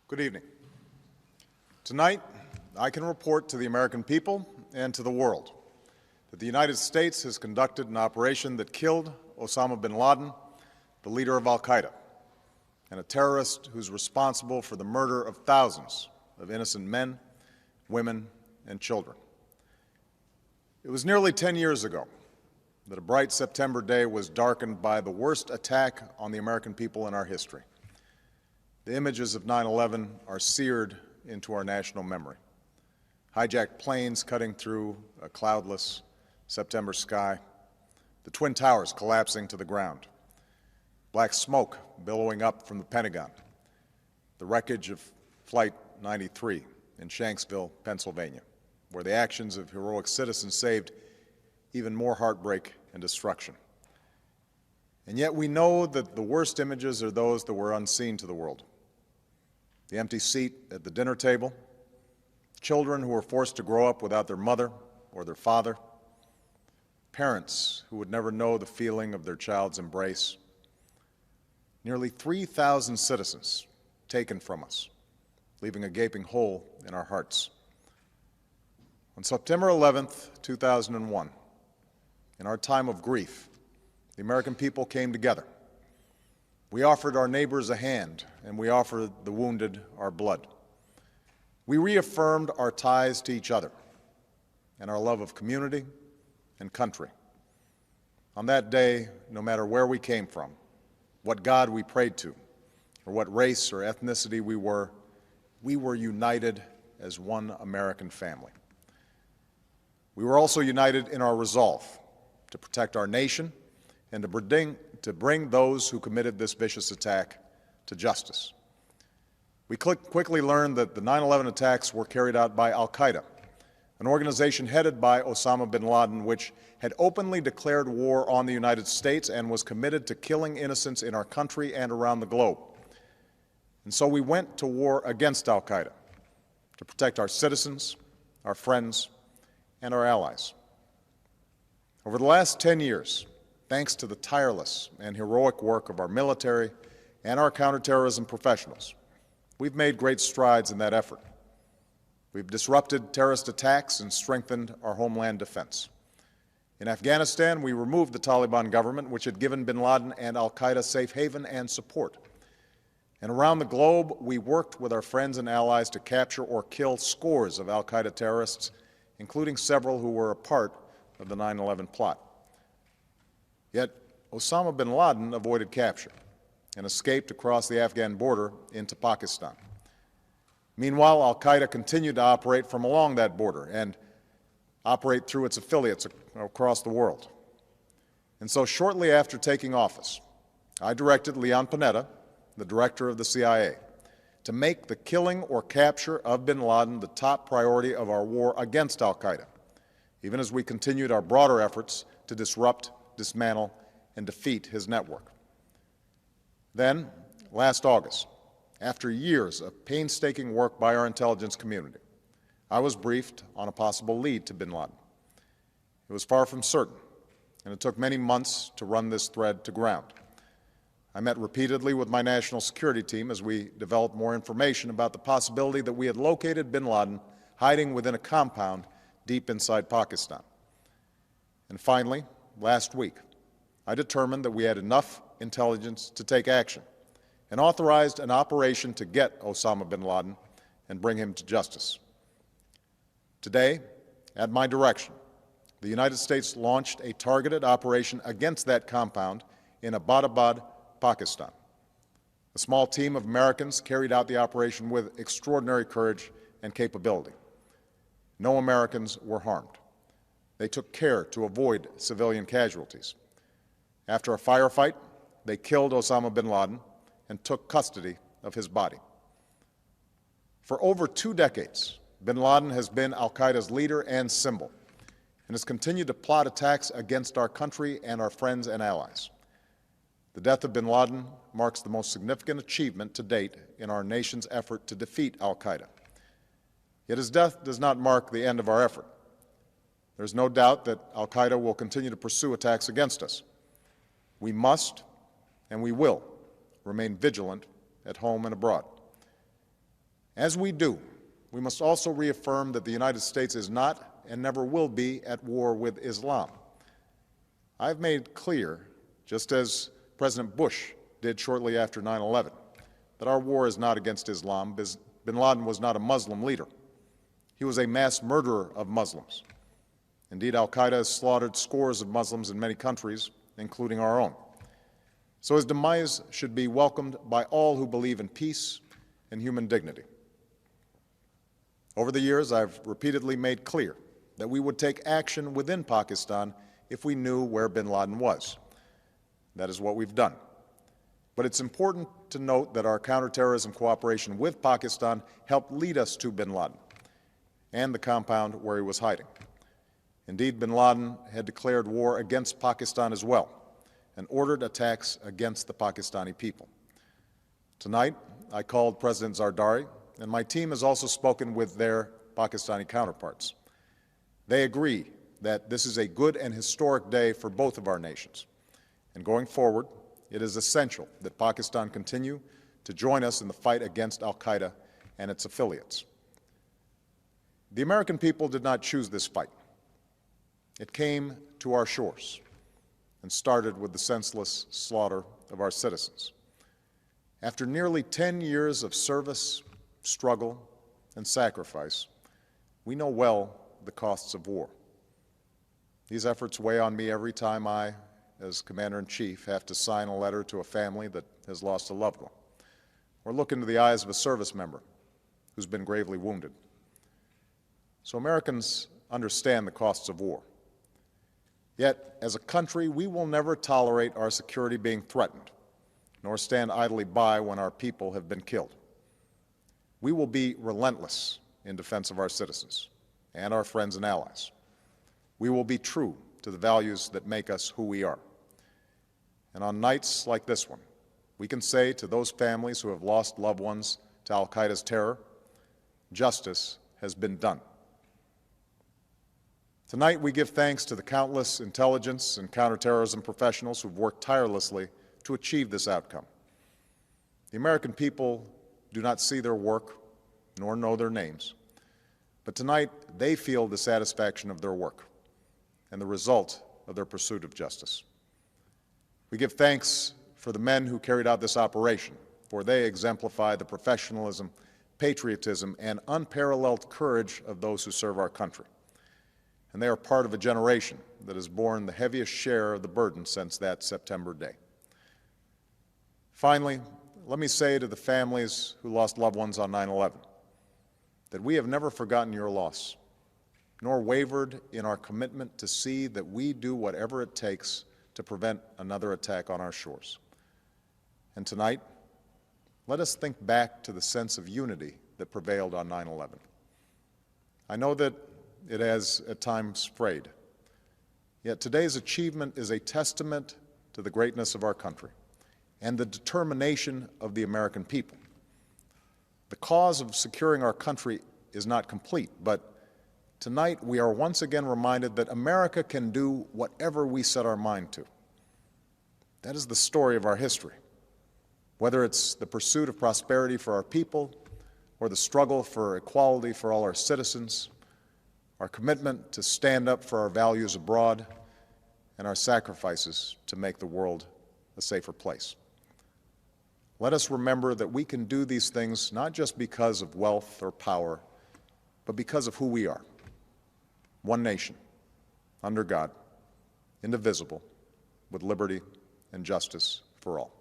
Good evening. Tonight, I can report to the American people and to the world that the United States has conducted an operation that killed Osama bin Laden, the leader of al-Qaeda, and a terrorist who's responsible for the murder of thousands of innocent men, women, and children. It was nearly 10 years ago that a bright September day was darkened by the worst attack on the American people in our history. The images of 9/11 are seared into our national memory. Hijacked planes cutting through a cloudless September sky, the Twin Towers collapsing to the ground, black smoke billowing up from the Pentagon, the wreckage of Flight 93 in Shanksville, Pennsylvania, where the actions of heroic citizens saved even more heartbreak and destruction. And yet we know that the worst images are those that were unseen to the world. The empty seat at the dinner table, children who were forced to grow up without their mother or their father, parents who would never know the feeling of their child's embrace, nearly 3,000 citizens taken from us, leaving a gaping hole in our hearts. On September 11th, 2001, in our time of grief, the American people came together. We offered our neighbors a hand, and we offered the wounded our blood. We reaffirmed our ties to each other and our love of community and country. On that day, no matter where we came from, what God we prayed to, or what race or ethnicity we were united as one American family. We were also united in our resolve to protect our nation and to bring those who committed this vicious attack to justice. We quickly learned that the 9/11 attacks were carried out by al-Qaeda, an organization headed by Osama bin Laden, which had openly declared war on the United States and was committed to killing innocents in our country and around the globe. And so we went to war against al-Qaeda to protect our citizens, our friends, and our allies. Over the last 10 years, thanks to the tireless and heroic work of our military and our counterterrorism professionals, we've made great strides in that effort. We've disrupted terrorist attacks and strengthened our homeland defense. In Afghanistan, we removed the Taliban government, which had given bin Laden and al-Qaeda safe haven and support. And around the globe, we worked with our friends and allies to capture or kill scores of al-Qaeda terrorists, including several who were a part of the 9/11 plot. Yet Osama bin Laden avoided capture and escaped across the Afghan border into Pakistan. Meanwhile, al-Qaeda continued to operate from along that border and operate through its affiliates across the world. And so shortly after taking office, I directed Leon Panetta, the director of the CIA, to make the killing or capture of bin Laden the top priority of our war against al-Qaeda, even as we continued our broader efforts to disrupt, dismantle, and defeat his network. Then, last August, after years of painstaking work by our intelligence community, I was briefed on a possible lead to bin Laden. It was far from certain, and it took many months to run this thread to ground. I met repeatedly with my national security team as we developed more information about the possibility that we had located bin Laden hiding within a compound deep inside Pakistan. And finally, last week, I determined that we had enough intelligence to take action and authorized an operation to get Osama bin Laden and bring him to justice. Today, at my direction, the United States launched a targeted operation against that compound in Abbottabad, Pakistan. A small team of Americans carried out the operation with extraordinary courage and capability. No Americans were harmed. They took care to avoid civilian casualties. After a firefight, they killed Osama bin Laden and took custody of his body. For over 2 decades, bin Laden has been al-Qaeda's leader and symbol, and has continued to plot attacks against our country and our friends and allies. The death of bin Laden marks the most significant achievement to date in our nation's effort to defeat al-Qaeda. Yet his death does not mark the end of our effort. There is no doubt that al-Qaeda will continue to pursue attacks against us. We must and we will remain vigilant at home and abroad. As we do, we must also reaffirm that the United States is not and never will be at war with Islam. I've made clear, just as President Bush did shortly after 9/11, that our war is not against Islam. Bin Laden was not a Muslim leader. He was a mass murderer of Muslims. Indeed, al-Qaeda has slaughtered scores of Muslims in many countries, including our own. So his demise should be welcomed by all who believe in peace and human dignity. Over the years, I've repeatedly made clear that we would take action within Pakistan if we knew where bin Laden was. That is what we've done. But it's important to note that our counterterrorism cooperation with Pakistan helped lead us to bin Laden and the compound where he was hiding. Indeed, bin Laden had declared war against Pakistan as well and ordered attacks against the Pakistani people. Tonight, I called President Zardari, and my team has also spoken with their Pakistani counterparts. They agree that this is a good and historic day for both of our nations. And going forward, it is essential that Pakistan continue to join us in the fight against al-Qaeda and its affiliates. The American people did not choose this fight. It came to our shores and started with the senseless slaughter of our citizens. After nearly 10 years of service, struggle, and sacrifice, we know well the costs of war. These efforts weigh on me every time I, as Commander-in-Chief, have to sign a letter to a family that has lost a loved one, or look into the eyes of a service member who's been gravely wounded. So Americans understand the costs of war. Yet, as a country, we will never tolerate our security being threatened, nor stand idly by when our people have been killed. We will be relentless in defense of our citizens and our friends and allies. We will be true to the values that make us who we are. And on nights like this one, we can say to those families who have lost loved ones to al-Qaeda's terror, justice has been done. Tonight, we give thanks to the countless intelligence and counterterrorism professionals who've worked tirelessly to achieve this outcome. The American people do not see their work nor know their names, but tonight they feel the satisfaction of their work and the result of their pursuit of justice. We give thanks for the men who carried out this operation, for they exemplify the professionalism, patriotism, and unparalleled courage of those who serve our country. And they are part of a generation that has borne the heaviest share of the burden since that September day. Finally, let me say to the families who lost loved ones on 9/11 that we have never forgotten your loss, nor wavered in our commitment to see that we do whatever it takes to prevent another attack on our shores. And tonight, let us think back to the sense of unity that prevailed on 9/11. I know that it has at times frayed, yet today's achievement is a testament to the greatness of our country and the determination of the American people. The cause of securing our country is not complete, but tonight we are once again reminded that America can do whatever we set our mind to. That is the story of our history. Whether it's the pursuit of prosperity for our people or the struggle for equality for all our citizens, our commitment to stand up for our values abroad, and our sacrifices to make the world a safer place. Let us remember that we can do these things not just because of wealth or power, but because of who we are. One nation, under God, indivisible, with liberty and justice for all.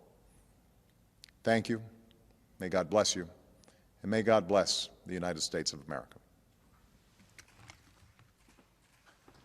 Thank you. May God bless you, and may God bless the United States of America.